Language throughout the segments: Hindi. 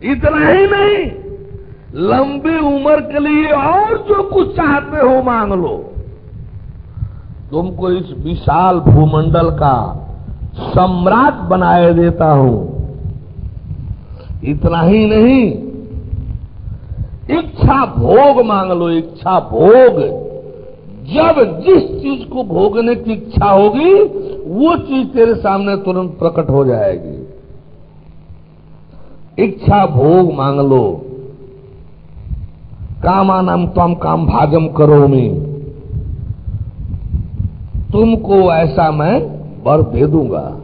इतना ही नहीं, लंबी उम्र के लिए और जो कुछ चाहते हो मांग लो। तुमको इस विशाल भूमंडल का सम्राट बनाए देता हूं। इतना ही नहीं, इच्छा भोग मांग लो, इच्छा भोग। जब जिस चीज को भोगने की इच्छा होगी वो चीज तेरे सामने तुरंत प्रकट हो जाएगी। इच्छा भोग मांग लो। कामानाम त्वं काम भाजम करोमि, तुमको ऐसा मैं वर दे दूंगा।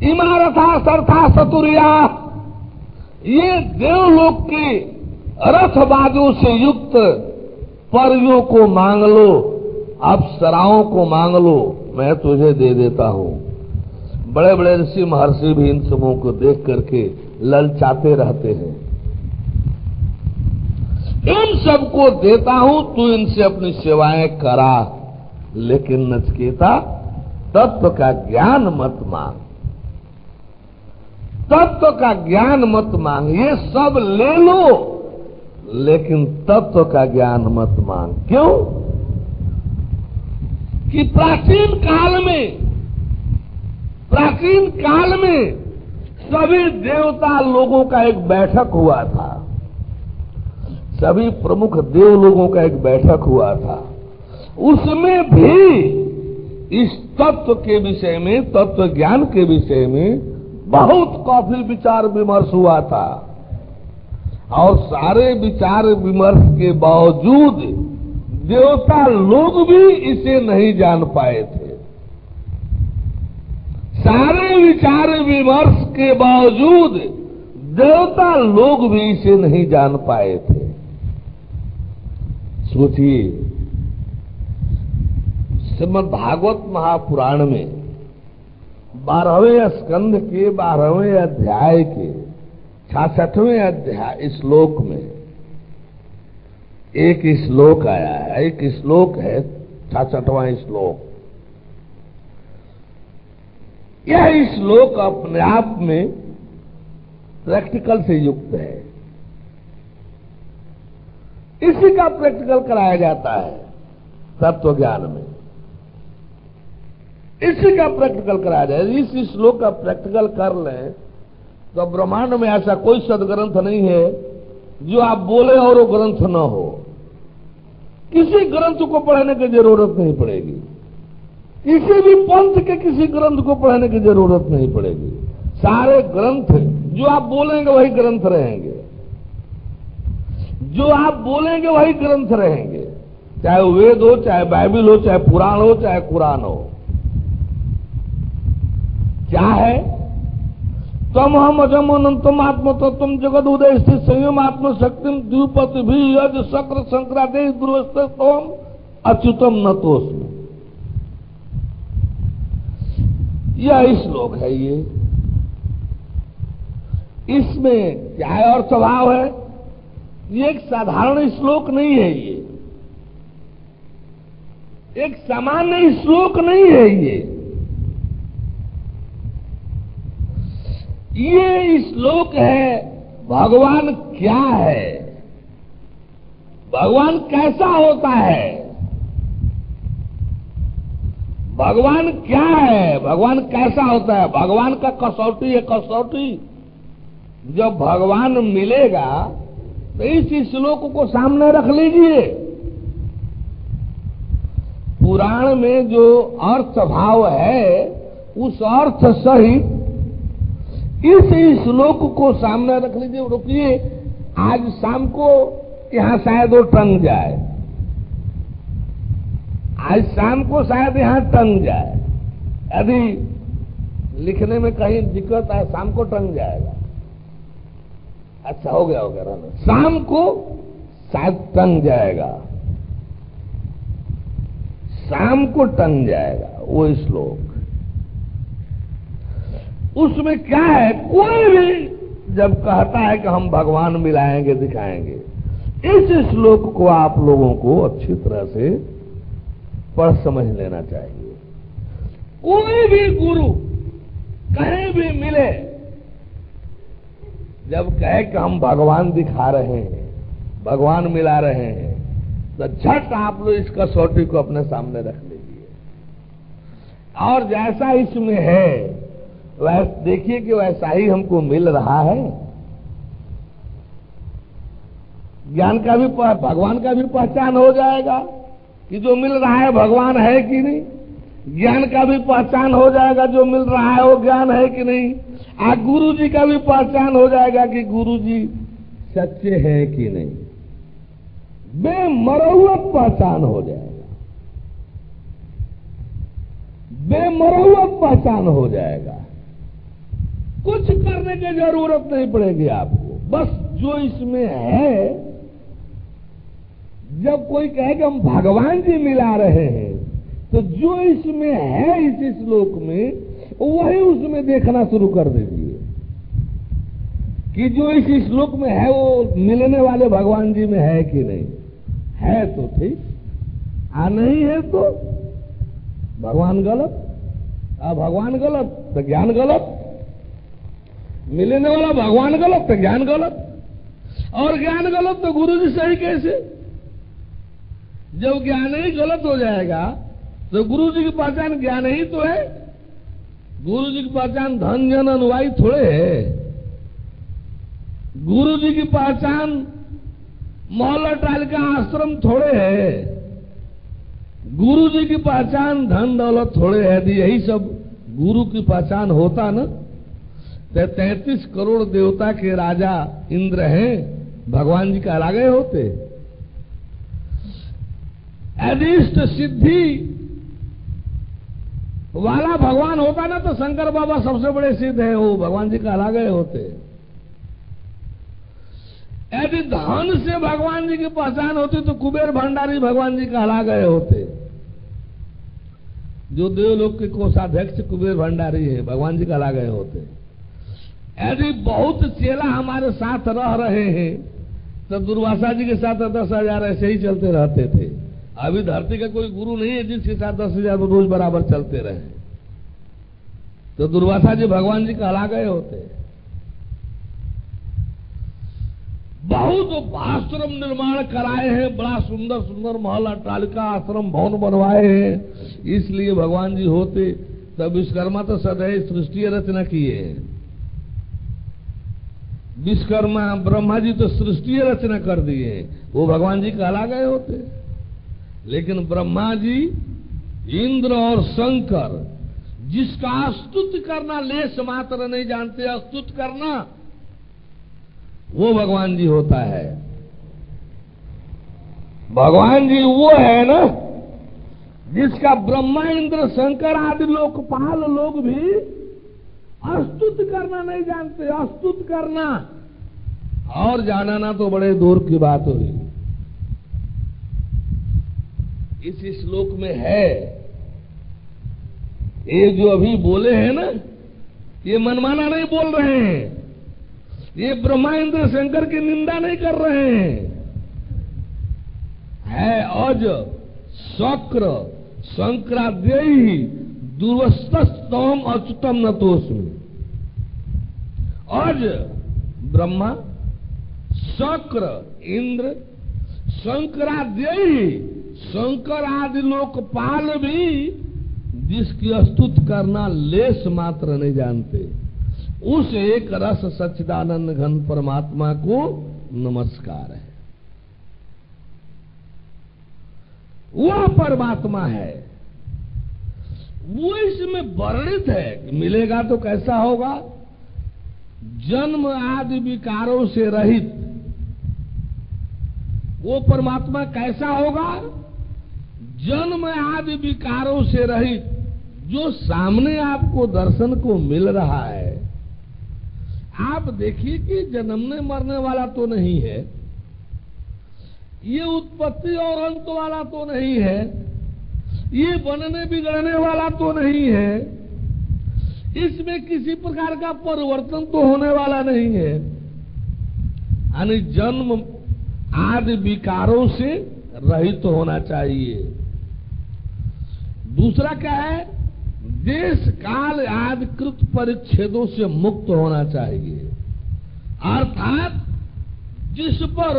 इमारथा सरथा सतुरिया, ये देवलोक के रथबाजों से युक्त परियों को मांग लो, अप्सराओं को मांग लो, मैं तुझे दे देता हूं। बड़े बड़े ऋषि महर्षि भी इन सबों को देख करके ललचाते रहते हैं। इन सबको देता हूं, तू इनसे अपनी सेवाएं करा, लेकिन नचिकेता तत्व का ज्ञान मत मांग, तत्व का ज्ञान मत मांग। ये सब ले लो लेकिन तत्व का ज्ञान मत मांग। क्यों? कि प्राचीन काल में सभी देवता लोगों का एक बैठक हुआ था, सभी प्रमुख देव लोगों का एक बैठक हुआ था। उसमें भी इस तत्व के विषय में, तत्व ज्ञान के विषय में बहुत काफी विचार विमर्श हुआ था। और सारे विचार विमर्श के बावजूद देवता लोग भी इसे नहीं जान पाए थे। सारे विचार विमर्श के बावजूद देवता लोग भी इसे नहीं जान पाए थे। सोचिए, श्रीमद् भागवत महापुराण में 12वें स्कंध के 12वें अध्याय के 66वें अध्याय श्लोक में एक श्लोक आया है, एक श्लोक है 66वां श्लोक। यह श्लोक अपने आप में प्रैक्टिकल से युक्त है। इसी का प्रैक्टिकल कराया जाता है तत्व ज्ञान में, इसी का प्रैक्टिकल कराया जाए। इस श्लोक का प्रैक्टिकल कर लें तो ब्रह्मांड में ऐसा कोई सदग्रंथ नहीं है जो आप बोले और वो ग्रंथ न हो। किसी ग्रंथ को पढ़ने की जरूरत नहीं पड़ेगी, किसी भी पंथ के किसी ग्रंथ को पढ़ने की जरूरत नहीं पड़ेगी। सारे ग्रंथ जो आप बोलेंगे वही ग्रंथ रहेंगे, जो आप बोलेंगे वही ग्रंथ रहेंगे, चाहे वेद हो, चाहे बाइबिल हो, चाहे पुराण हो, चाहे कुरान हो। क्या है? तम हम अजम अनंतम आत्म तत्व जगद उदय स्थित संयम आत्म शक्तिम द्विपति भी यज शक्र शंकरादे दुर्वस्तम अच्युतम नतोस्मि। यह श्लोक है। ये इसमें क्या है और स्वभाव है? ये एक साधारण श्लोक नहीं है, ये एक सामान्य श्लोक नहीं है। ये श्लोक है भगवान क्या है, भगवान कैसा होता है, भगवान क्या है, भगवान कैसा होता है। भगवान का कसौटी है, कसौटी। जब भगवान मिलेगा तो इस श्लोक को सामने रख लीजिए। पुराण में जो अर्थ भाव है उस अर्थ सहित इस श्लोक को सामने रख लीजिए। रुकिए, आज शाम को यहां शायद वो टंग जाए, आज शाम को शायद यहां टंग जाए। यदि लिखने में कहीं दिक्कत है, शाम को टंग जाएगा। अच्छा, हो गया रहना, शाम को शायद टंग जाएगा, शाम को टंग जाएगा वो श्लोक। उसमें क्या है? कोई भी जब कहता है कि हम भगवान मिलाएंगे, दिखाएंगे, इस श्लोक को आप लोगों को अच्छी तरह से पढ़ समझ लेना चाहिए। कोई भी गुरु कहीं भी मिले जब कहे कि हम भगवान दिखा रहे हैं, भगवान मिला रहे हैं, तो झट आप लोग इस कसौटी को अपने सामने रख लीजिए। और जैसा इसमें है वैसा देखिए कि वैसा ही हमको मिल रहा है। ज्ञान का भी, भगवान का भी पहचान हो जाएगा कि जो मिल रहा है भगवान है कि नहीं। ज्ञान का भी पहचान हो जाएगा, जो मिल रहा है वो ज्ञान है कि नहीं। गुरु जी का भी पहचान हो जाएगा कि गुरु जी सच्चे हैं कि नहीं। बेमरौवत पहचान हो जाएगा, बेमरौवत पहचान हो जाएगा। कुछ करने की जरूरत नहीं पड़ेगी आपको, बस जो इसमें है। जब कोई कहे कि हम भगवान जी मिला रहे हैं, तो जो इसमें है इस श्लोक में वही उसमें देखना शुरू कर दीजिए कि जो इस श्लोक में है वो मिलने वाले भगवान जी में है कि नहीं। है तो ठीक, नहीं है तो भगवान गलत, भगवान गलत तो ज्ञान गलत, मिलने वाला भगवान गलत तो ज्ञान गलत, और ज्ञान गलत तो गुरु जी सही कैसे। जब ज्ञान ही गलत हो जाएगा तो गुरु जी की पहचान ज्ञान ही तो है। गुरु जी की पहचान धन जन अनुयायी थोड़े है। गुरु जी की पहचान मोहल्ला टाल का आश्रम थोड़े है। गुरु जी की पहचान धन दौलत थोड़े है। यही सब गुरु की पहचान होता ना, 33 करोड़ देवता के राजा इंद्र हैं, भगवान जी का अलग होते। अदृष्ट सिद्धि वाला भगवान होता ना तो शंकर बाबा सबसे बड़े सिद्ध है, वो भगवान जी का अलग होते। यदि धन से भगवान जी की पहचान होती तो कुबेर भंडारी भगवान जी का अलग होते। जो देवलोक के कोषाध्यक्ष कुबेर भंडारी है, भगवान जी का अलग होते। यदि बहुत चेला हमारे साथ रह रहे हैं तो दुर्वासा जी के साथ 10,000 ऐसे ही चलते रहते थे। अभी धरती का कोई गुरु नहीं है जिसके साथ 10,000 रोज बराबर चलते रहे, तो दुर्वासा जी भगवान जी का अलग होते। बहुत आश्रम निर्माण कराए हैं, बड़ा सुंदर सुंदर महल अट्टालिका आश्रम भवन बनवाए हैं, इसलिए भगवान जी होते। तब विश्वकर्मा तो सदैव सृष्टि रचना किए हैं। विश्वकर्मा ब्रह्मा जी तो सृष्टि रचना कर दिए, वो भगवान जी का अलग होते। लेकिन ब्रह्मा जी, इंद्र और शंकर जिसका स्तुति करना लेस मात्र नहीं जानते, स्तुति करना वो भगवान जी होता है। भगवान जी वो है ना जिसका ब्रह्मा इंद्र शंकर आदि लोकपाल लोग भी स्तुति करना नहीं जानते। स्तुति करना और जानना तो बड़े दूर की बात हुई। इस श्लोक में है, ये जो अभी बोले हैं ना, ये मनमाना नहीं बोल रहे हैं। ये ब्रह्मा इंद्र शंकर की निंदा नहीं कर रहे हैं। है अज शक्र शंकराद्यैहि दुर्वस्तस्तम अच्युतम नतोस्मि। अज ब्रह्मा, शक्र इंद्र, शंकराद्यैहि शंकर आदि लोकपाल भी जिसकी स्तुति करना लेस मात्र नहीं जानते, उस एक रस सच्चिदानंद घन परमात्मा को नमस्कार है। वह परमात्मा है, वो इसमें वर्णित है कि मिलेगा तो कैसा होगा। जन्म आदि विकारों से रहित वो परमात्मा कैसा होगा। जन्म आदि विकारों से रहित, जो सामने आपको दर्शन को मिल रहा है। आप देखिए कि जन्मने मरने वाला तो नहीं है, ये उत्पत्ति और अंत वाला तो नहीं है, ये बनने बिगड़ने वाला तो नहीं है, इसमें किसी प्रकार का परिवर्तन तो होने वाला नहीं है। यानी जन्म आदि विकारों से रहित तो होना चाहिए। दूसरा क्या है, देश काल आदि कृत परिच्छेदों से मुक्त होना चाहिए। अर्थात जिस पर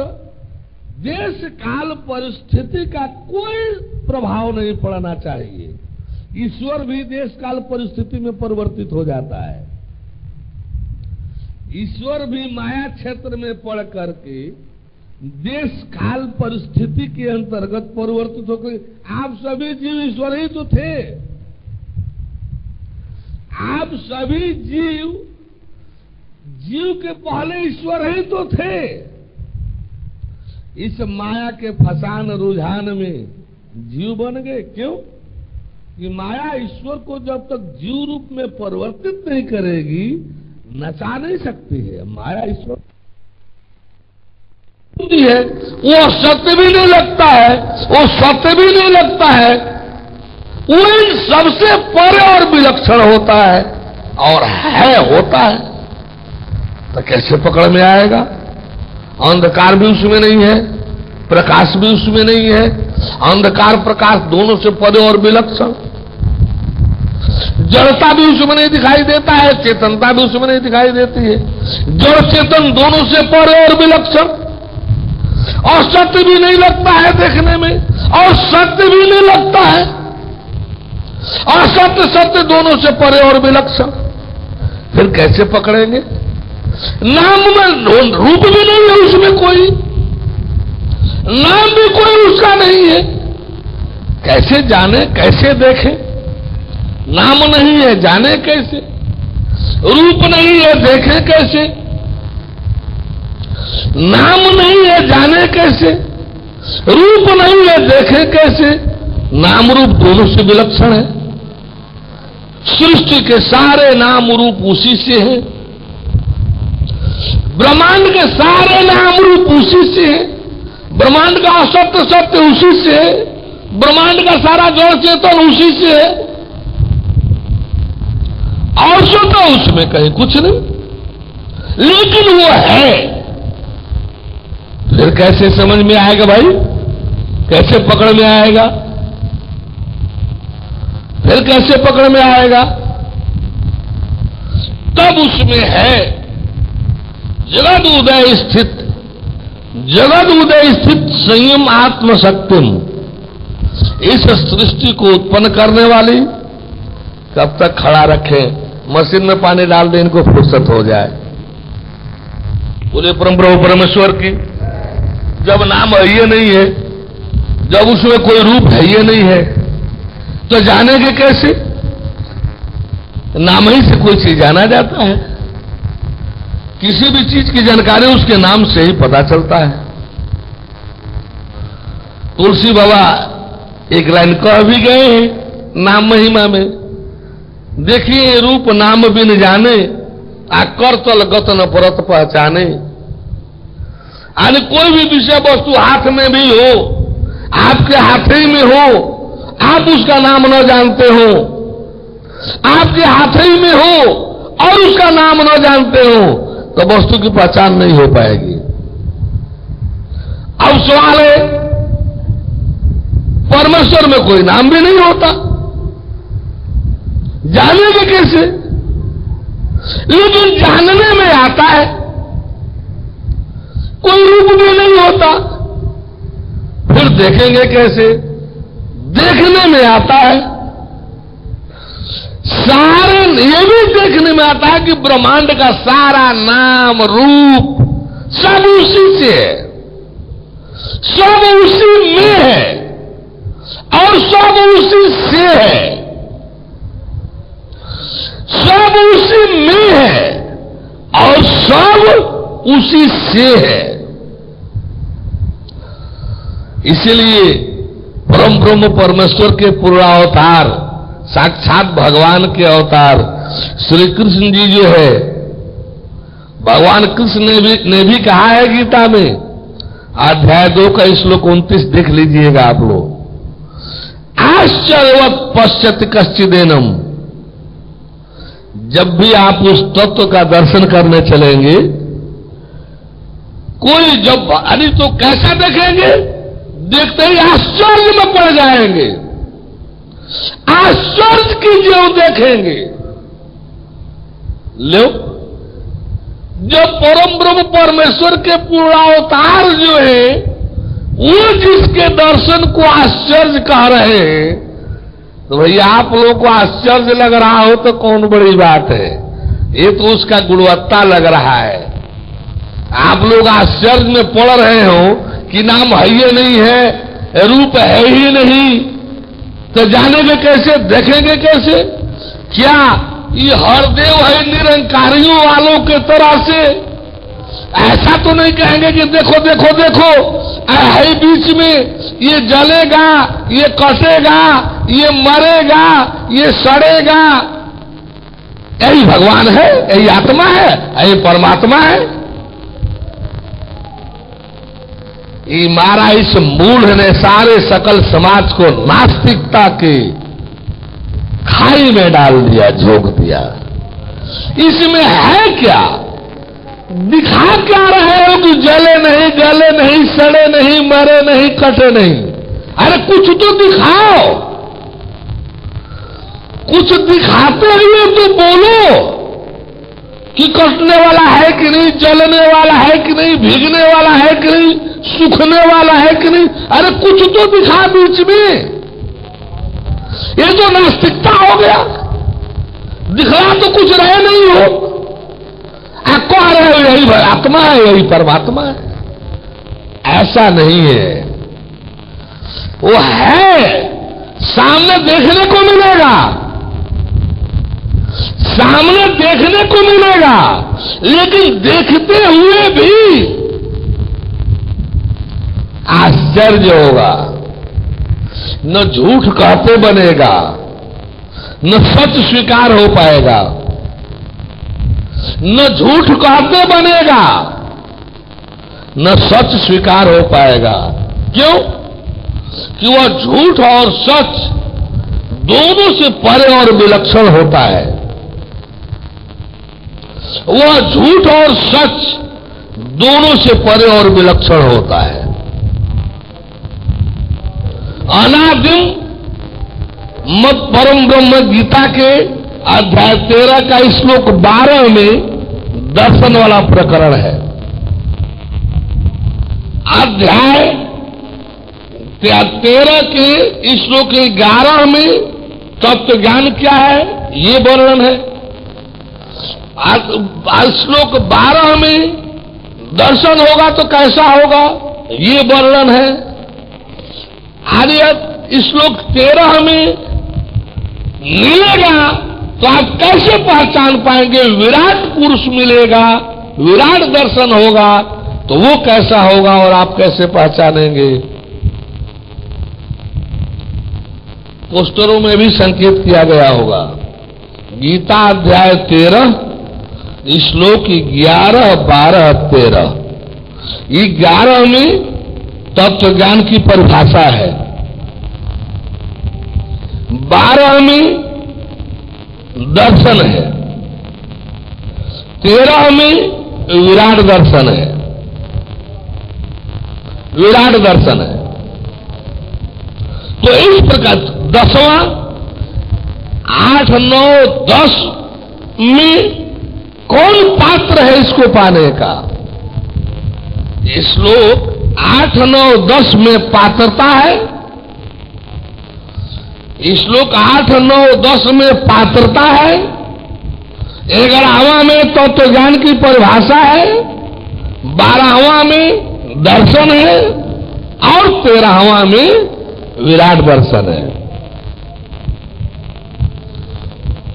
देश काल परिस्थिति का कोई प्रभाव नहीं पड़ना चाहिए। ईश्वर भी देश काल परिस्थिति में परिवर्तित हो जाता है। ईश्वर भी माया क्षेत्र में पड़ करके देश काल परिस्थिति के अंतर्गत परिवर्तित होकर, आप सभी जीव ईश्वर ही तो थे। आप सभी जीव के पहले ईश्वर ही तो थे। इस माया के फसान रुझान में जीव बन गए। क्यों? कि माया ईश्वर को जब तक जीव रूप में परिवर्तित नहीं करेगी, नचा नहीं सकती है। माया ईश्वर है, वो सत्य भी नहीं लगता है, वो सत्य भी नहीं लगता है, वो इन सबसे परे और विलक्षण होता है और होता है। तो कैसे पकड़ में आएगा? अंधकार भी उसमें नहीं है, प्रकाश भी उसमें नहीं है। अंधकार प्रकाश दोनों से परे और विलक्षण। जड़ता भी उसमें नहीं दिखाई देता है, चेतनता भी उसमें नहीं दिखाई देती है। जड़ चेतन दोनों से परे और विलक्षण। और सत्य भी नहीं लगता है देखने में, और सत्य भी नहीं लगता है। असत्य सत्य दोनों से परे और विलक्षण। फिर कैसे पकड़ेंगे? नाम में रूप भी नहीं है उसमें, कोई नाम भी कोई उसका नहीं है। कैसे जाने, कैसे देखें? नाम नहीं है, जाने कैसे? रूप नहीं है, देखें कैसे? नाम नहीं है, जाने कैसे? रूप नहीं है, देखें कैसे? नाम रूप दोनों से विलक्षण है। सृष्टि के सारे नाम रूप उसी से है। ब्रह्मांड के सारे नाम रूप उसी से है। ब्रह्मांड का असत्य सत्य उसी से है। ब्रह्मांड का सारा जड़ चेतन उसी से है। और तो उसमें कहीं कुछ नहीं, लेकिन वो है। फिर कैसे समझ में आएगा भाई? कैसे पकड़ में आएगा? फिर कैसे पकड़ में आएगा? तब उसमें है जगद उदय स्थित, जगद उदय स्थित संयम आत्मशक्तिम। इस सृष्टि को उत्पन्न करने वाली कब तक खड़ा रखे? मशीन में पानी डाल दे, इनको फुर्सत हो जाए। बोले परम प्रभु परमेश्वर की। जब नाम है ये नहीं है, जब उसमें कोई रूप है ये नहीं है, तो जानेंगे कैसे? नाम ही से कोई चीज जाना जाता है। किसी भी चीज की जानकारी उसके नाम से ही पता चलता है। तुलसी बाबा एक लाइन कह भी गए हैं नाम महिमा में, देखिए रूप नाम बिन जाने, आ करतल गतन परत पहचाने। यानी कोई भी विषय वस्तु हाथ में भी हो, आपके हाथ ही में हो, आप उसका नाम न जानते हो, आपके हाथ ही में हो और उसका नाम न जानते हो, तो वस्तु की पहचान नहीं हो पाएगी। अब सवाल है, परमेश्वर में कोई नाम भी नहीं होता, जानेंगे कैसे? लेकिन जानने में आता है, कोई रूप भी नहीं होता, फिर देखेंगे कैसे? देखने में आता है। सारे ये भी देखने में आता है कि ब्रह्मांड का सारा नाम रूप सब उसी से है, सब उसी में है और सब उसी से है, सब उसी में है और सब उसी से है। इसीलिए परम ब्रह्म परमेश्वर के पूर्णावतार, साक्षात भगवान के अवतार श्री कृष्ण जी जो है, भगवान कृष्ण ने भी कहा है गीता में, अध्याय 2 का श्लोक 29 देख लीजिएगा आप लोग। आश्चर्यवत पश्यति कश्चिदेनम। जब भी आप उस तत्व का दर्शन करने चलेंगे, कोई जब अरे तो कैसा देखेंगे? देखते ही आश्चर्य में पड़ जाएंगे, आश्चर्य की जो देखेंगे। लो जब परम ब्रह्म परमेश्वर के पूर्णावतार जो है वो जिसके दर्शन को आश्चर्य कह रहे हैं, तो भैया आप लोगों को आश्चर्य लग रहा हो तो कौन बड़ी बात है, ये तो उसका गुणवत्ता लग रहा है। आप लोग आश्चर्य में पड़ रहे हो कि नाम है ही नहीं है, रूप है ही नहीं, तो जानेंगे कैसे, देखेंगे कैसे? क्या ये हरदेव है निरंकारियों वालों के तरह से? ऐसा तो नहीं कहेंगे कि देखो देखो देखो है बीच में, ये जलेगा, ये कटेगा, ये मरेगा, ये सड़ेगा। यही भगवान है, यही आत्मा है, यही परमात्मा है। ये मारा इस मूढ़ ने सारे सकल समाज को नास्तिकता के खाई में डाल दिया, झोंक दिया। इसमें है क्या? दिखा क्या रहे हो कि जले नहीं, गले नहीं, सड़े नहीं, मरे नहीं, कटे नहीं? अरे कुछ तो दिखाओ, कुछ दिखाते हुए तो बोलो कि कटने वाला है कि नहीं, जलने वाला है कि नहीं, भीगने वाला है कि नहीं, सूखने वाला है कि नहीं। अरे कुछ तो दिखा बीच में। ये तो नास्तिकता हो गया, दिखला तो कुछ रहे नहीं हो। कह रहे हो यही आत्मा है, यही परमात्मा है। ऐसा नहीं है, वो है, सामने देखने को मिलेगा, सामने देखने को मिलेगा, लेकिन देखते हुए भी आश्चर्य होगा। न झूठ कहते बनेगा, न सच स्वीकार हो पाएगा। न झूठ कहते बनेगा, न सच स्वीकार हो पाएगा। क्यों? कि वह झूठ और सच दोनों से परे और विलक्षण होता है। वह झूठ और सच दोनों से परे और विलक्षण होता है। अनादिम मत परम ब्रह्म गीता के अध्याय 13 का श्लोक 12 में दर्शन वाला प्रकरण है। अध्याय 13 के श्लोक 11 में तत्व ज्ञान क्या है ये वर्णन है। श्लोक 12 में दर्शन होगा तो कैसा होगा ये वर्णन है। आर्य श्लोक 13 में मिलेगा तो आप कैसे पहचान पाएंगे? विराट पुरुष मिलेगा, विराट दर्शन होगा तो वो कैसा होगा और आप कैसे पहचानेंगे? पोस्टरों में भी संकेत किया गया होगा। गीता अध्याय 13 श्लोक 11, 12, 13। 11 में तत्व ज्ञान की परिभाषा है, 12 में दर्शन है, 13 में विराट दर्शन है। विराट दर्शन है। तो इस प्रकार 10वां, 8, 9, 10 में कौन पात्र है इसको पाने का? श्लोक 8, 9, 10 में पात्रता है। श्लोक 8, 9, 10 में पात्रता है। 11वां में तत्व ज्ञान की परिभाषा है। 12वां में दर्शन है और 13वां में विराट दर्शन है।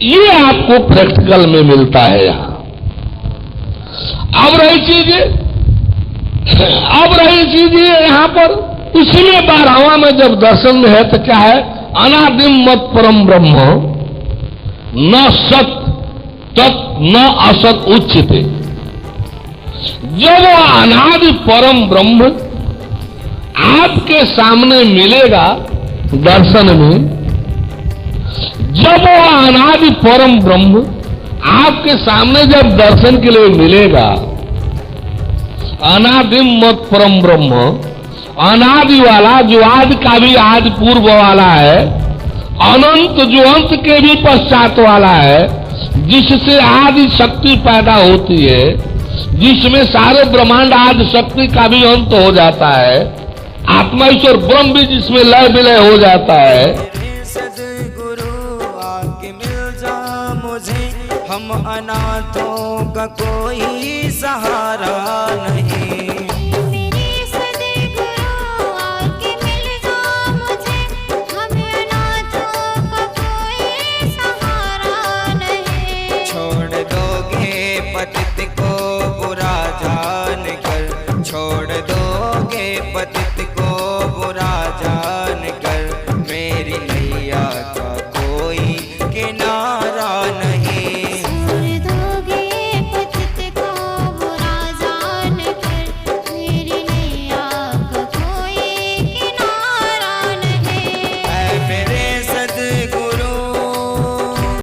ये आपको प्रैक्टिकल में मिलता है यहां। अब रही चीज यहां पर उसी में 12वां में जब दर्शन में है तो क्या है? अनादिम मत परम ब्रह्म न सत तत् न असत उच्यते। जब अनादि परम ब्रह्म आपके सामने मिलेगा दर्शन में, जब वो अनादि परम ब्रह्म आपके सामने जब दर्शन के लिए मिलेगा, अनादिम मत परम ब्रह्म, अनादि वाला जो आदि का भी आदि पूर्व वाला है, अनंत जो अंत के भी पश्चात वाला है, जिससे आदि शक्ति पैदा होती है, जिसमें सारे ब्रह्मांड आदि शक्ति का भी अंत हो जाता है, आत्मा ईश्वर ब्रह्म भी जिसमें लय विलय हो जाता है। सद्गुरु आके मिल जा मुझे, हम अनाथों का कोई सहारा नहीं।